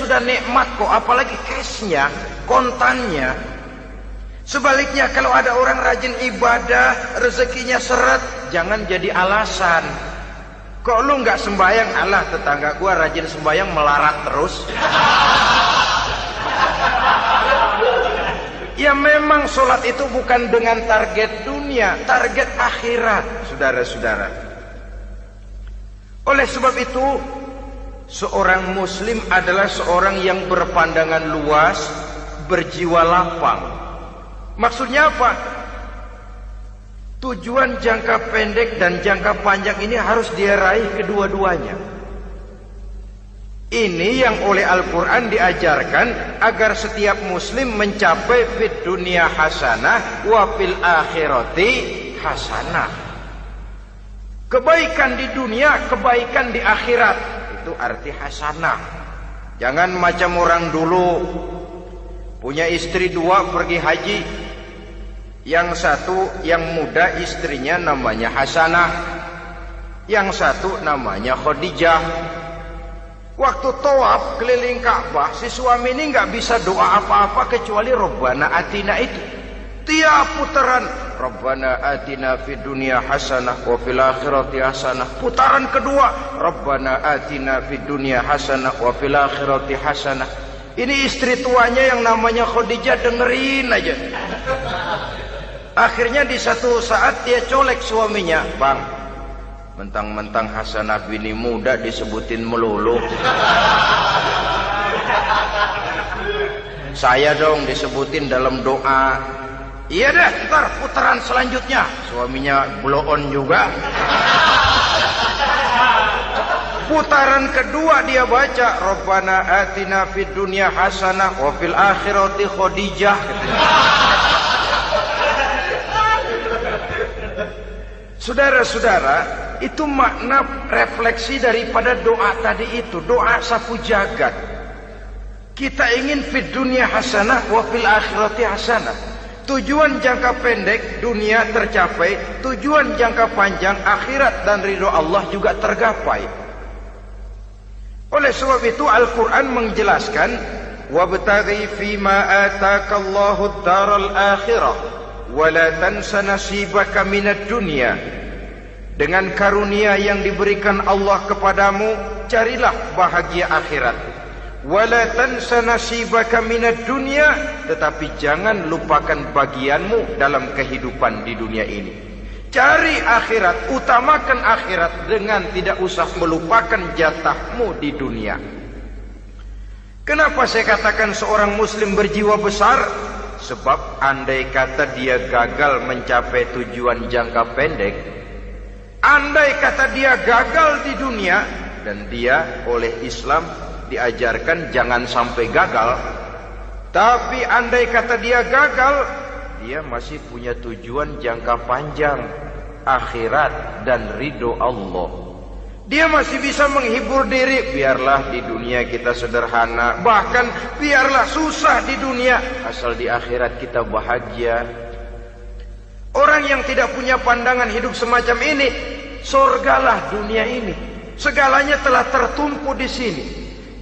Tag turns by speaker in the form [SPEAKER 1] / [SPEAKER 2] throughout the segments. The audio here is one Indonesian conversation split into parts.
[SPEAKER 1] sudah nikmat kok, apalagi cashnya, kontannya. Sebaliknya kalau ada orang rajin ibadah, rezekinya seret, jangan jadi alasan. Kok lu nggak sembahyang? Alah, tetangga gua rajin sembahyang melarat terus. Ya memang sholat itu bukan dengan target dunia, target akhirat, saudara-saudara. Oleh sebab itu, seorang muslim adalah seorang yang berpandangan luas, berjiwa lapang. Maksudnya apa? Tujuan jangka pendek dan jangka panjang ini harus dia raih kedua-duanya. Ini yang oleh Al-Quran diajarkan agar setiap muslim mencapai fid dunya hasanah wa fil akhirati hasanah. Kebaikan di dunia, kebaikan di akhirat. Itu arti hasanah. Jangan macam orang dulu, punya istri 2 pergi haji. Yang satu yang muda istrinya namanya Hasanah, yang satu namanya Khadijah. Waktu tawaf keliling Ka'bah, si suami ini nggak bisa doa apa-apa kecuali Rabbana Atina itu. Tiap putaran Rabbana Atina fid dunya hasanah wa fil akhirati hasanah. Putaran kedua Rabbana Atina fid dunya hasanah wa fil akhirati hasanah. Ini istri tuanya yang namanya Khadijah dengerin aja. Akhirnya di satu saat dia colek suaminya, "Bang, mentang-mentang Hasanah bini muda disebutin melulu. Saya dong disebutin dalam doa." "Iya deh, ntar putaran selanjutnya." Suaminya blow on juga. Putaran kedua dia baca Rabbana Atina fid dunya hasanah wa fil akhirati Khadijah. Saudara-saudara, itu makna refleksi daripada doa tadi itu, doa sapu jagat. Kita ingin fid dunya hasanah wa fil akhirati hasanah. Tujuan jangka pendek dunia tercapai, tujuan jangka panjang akhirat dan ridho Allah juga tergapai. Oleh sebab itu Al-Quran menjelaskan, "Wabtaghi fima atakallahu ad-daral akhirah wa la tansa nasibaka minad dunya." Dengan karunia yang diberikan Allah kepadamu, carilah bahagia akhirat. Wa la tansa nasibaka minad dunya, tetapi jangan lupakan bagianmu dalam kehidupan di dunia ini. Cari akhirat, utamakan akhirat dengan tidak usah melupakan jatahmu di dunia. Kenapa saya katakan seorang muslim berjiwa besar? Sebab andai kata dia gagal mencapai tujuan jangka pendek, andai kata dia gagal di dunia, dan dia oleh Islam diajarkan jangan sampai gagal, tapi andai kata dia gagal, dia masih punya tujuan jangka panjang, akhirat dan ridho Allah. Dia masih bisa menghibur diri, biarlah di dunia kita sederhana, bahkan biarlah susah di dunia, asal di akhirat kita bahagia. Orang yang tidak punya pandangan hidup semacam ini, surgalah dunia ini. Segalanya telah tertumpu di sini.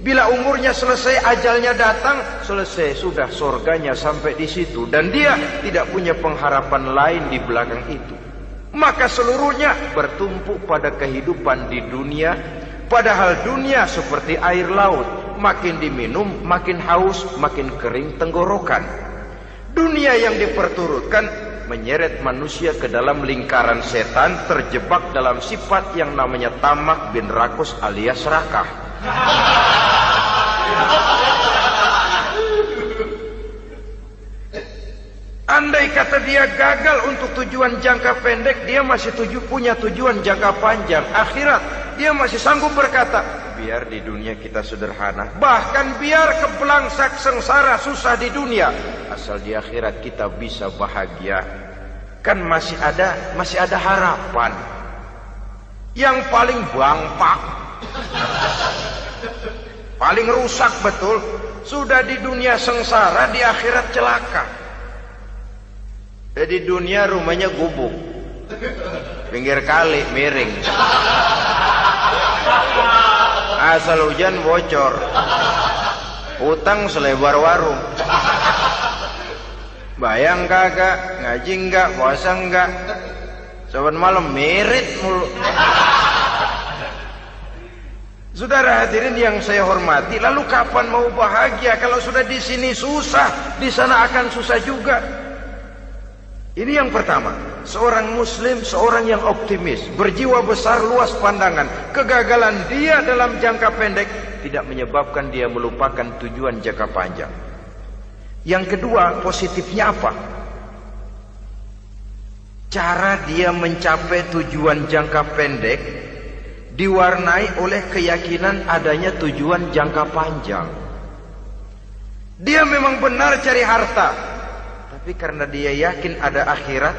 [SPEAKER 1] Bila umurnya selesai, ajalnya datang, selesai sudah surganya sampai di situ, dan dia tidak punya pengharapan lain di belakang itu. Maka seluruhnya bertumpu pada kehidupan di dunia, padahal dunia seperti air laut, makin diminum makin haus, makin kering tenggorokan. Dunia yang diperturutkan menyeret manusia ke dalam lingkaran setan, terjebak dalam sifat yang namanya tamak bin rakus alias serakah. Andai kata dia gagal untuk tujuan jangka pendek, dia masih punya tujuan jangka panjang, akhirat. Dia masih sanggup berkata, biar di dunia kita sederhana, bahkan biar kebelangsak sengsara susah di dunia, asal di akhirat kita bisa bahagia. Kan masih ada harapan. Yang paling bangpak, paling rusak betul, sudah di dunia sengsara, di akhirat celaka. Di dunia rumahnya gubuk, pinggir kali miring, asal hujan bocor. Utang selebar warung. Bayang kagak, ngaji enggak, puasa enggak. Saban malam merit mulu. Saudara hadirin yang saya hormati, lalu kapan mau bahagia kalau sudah di sini susah, di sana akan susah juga. Ini yang pertama, seorang muslim, seorang yang optimis, berjiwa besar, luas pandangan. Kegagalan dia dalam jangka pendek tidak menyebabkan dia melupakan tujuan jangka panjang. Yang kedua, positifnya apa? Cara dia mencapai tujuan jangka pendek diwarnai oleh keyakinan adanya tujuan jangka panjang. Dia memang benar cari harta, tapi karena dia yakin ada akhirat,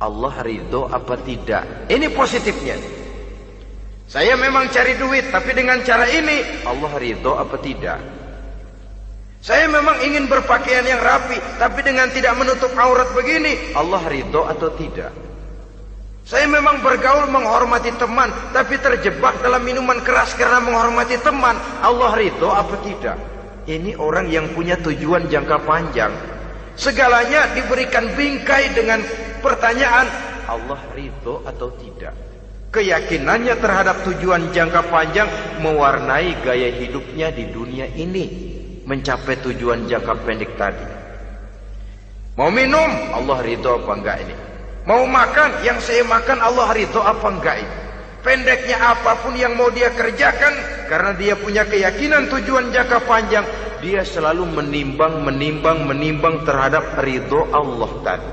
[SPEAKER 1] Allah ridho apa tidak? Ini positifnya. Saya memang cari duit, tapi dengan cara ini Allah ridho apa tidak? Saya memang ingin berpakaian yang rapi, tapi dengan tidak menutup aurat begini, Allah ridho atau tidak? Saya memang bergaul menghormati teman, tapi terjebak dalam minuman keras karena menghormati teman, Allah ridho apa tidak? Ini orang yang punya tujuan jangka panjang. Segalanya diberikan bingkai dengan pertanyaan, Allah ridho atau tidak? Keyakinannya terhadap tujuan jangka panjang mewarnai gaya hidupnya di dunia ini, mencapai tujuan jangka pendek tadi. Mau minum, Allah ridho apa enggak ini? Mau makan, yang saya makan Allah ridho apa enggak ini? Pendeknya apapun yang mau dia kerjakan, karena dia punya keyakinan tujuan jangka panjang, dia selalu menimbang terhadap ridho Allah tadi.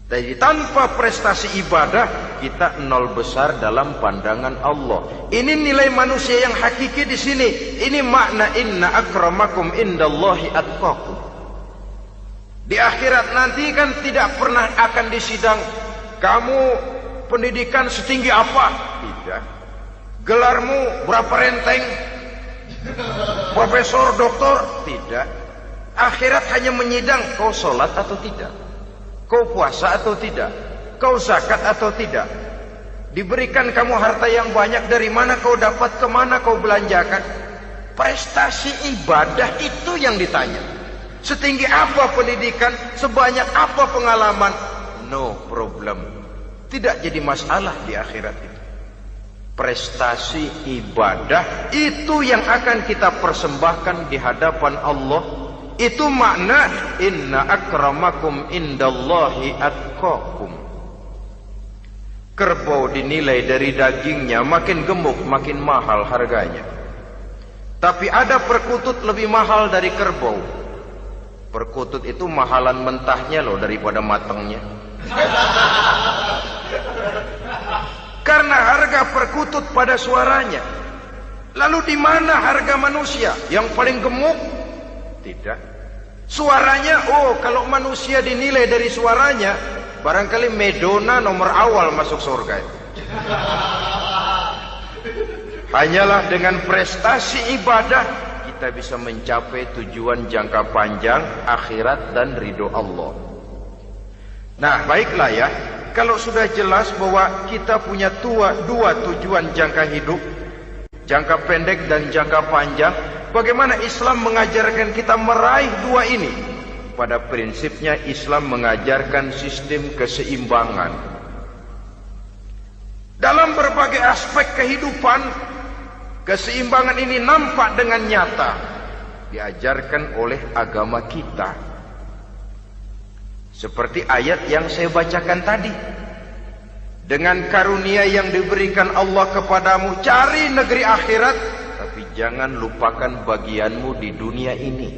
[SPEAKER 1] Jadi tanpa prestasi ibadah, kita nol besar dalam pandangan Allah. Ini nilai manusia yang hakiki di sini. Ini makna inna akramakum indallahi atqakum. Di akhirat nanti kan tidak pernah akan disidang, kamu pendidikan setinggi apa? Tidak. Gelarmu berapa renteng? Profesor, doktor? Tidak. Akhirat hanya menyidang, kau sholat atau tidak? Kau puasa atau tidak? Kau zakat atau tidak? Diberikan kamu harta yang banyak, dari mana kau dapat, kemana kau belanjakan? Prestasi ibadah itu yang ditanya. Setinggi apa pendidikan, sebanyak apa pengalaman, no problem. Tidak jadi masalah di akhirat itu. Prestasi ibadah itu yang akan kita persembahkan di hadapan Allah. Itu makna inna akramakum indallahi atqakum. Kerbau dinilai dari dagingnya, makin gemuk makin mahal harganya. Tapi ada perkutut lebih mahal dari kerbau. Perkutut itu mahalan mentahnya loh daripada matangnya. Karena harga perkutut pada suaranya. Lalu di mana harga manusia yang paling gemuk? Tidak. Suaranya, oh kalau manusia dinilai dari suaranya, barangkali Madonna nomor awal masuk surga. Hanyalah dengan prestasi ibadah kita bisa mencapai tujuan jangka panjang akhirat dan ridho Allah. Nah, baiklah ya, kalau sudah jelas bahwa kita punya dua tujuan jangka hidup, jangka pendek dan jangka panjang, bagaimana Islam mengajarkan kita meraih dua ini? Pada prinsipnya Islam mengajarkan sistem keseimbangan. Dalam berbagai aspek kehidupan, keseimbangan ini nampak dengan nyata diajarkan oleh agama kita. Seperti ayat yang saya bacakan tadi. Dengan karunia yang diberikan Allah kepadamu, cari negeri akhirat, tapi jangan lupakan bagianmu di dunia ini.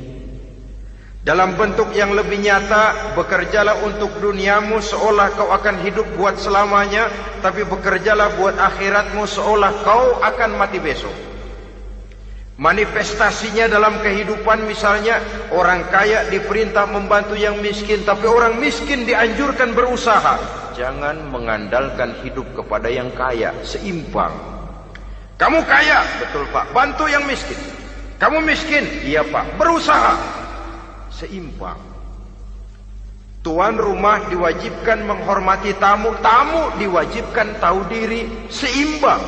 [SPEAKER 1] Dalam bentuk yang lebih nyata, bekerjalah untuk duniamu seolah kau akan hidup buat selamanya, tapi bekerjalah buat akhiratmu seolah kau akan mati besok. Manifestasinya dalam kehidupan, misalnya orang kaya diperintah membantu yang miskin, tapi orang miskin dianjurkan berusaha. Jangan mengandalkan hidup kepada yang kaya, seimbang. Kamu kaya, betul Pak, bantu yang miskin. Kamu miskin, iya Pak, berusaha. Seimbang. Tuan rumah diwajibkan menghormati tamu, tamu diwajibkan tahu diri, seimbang.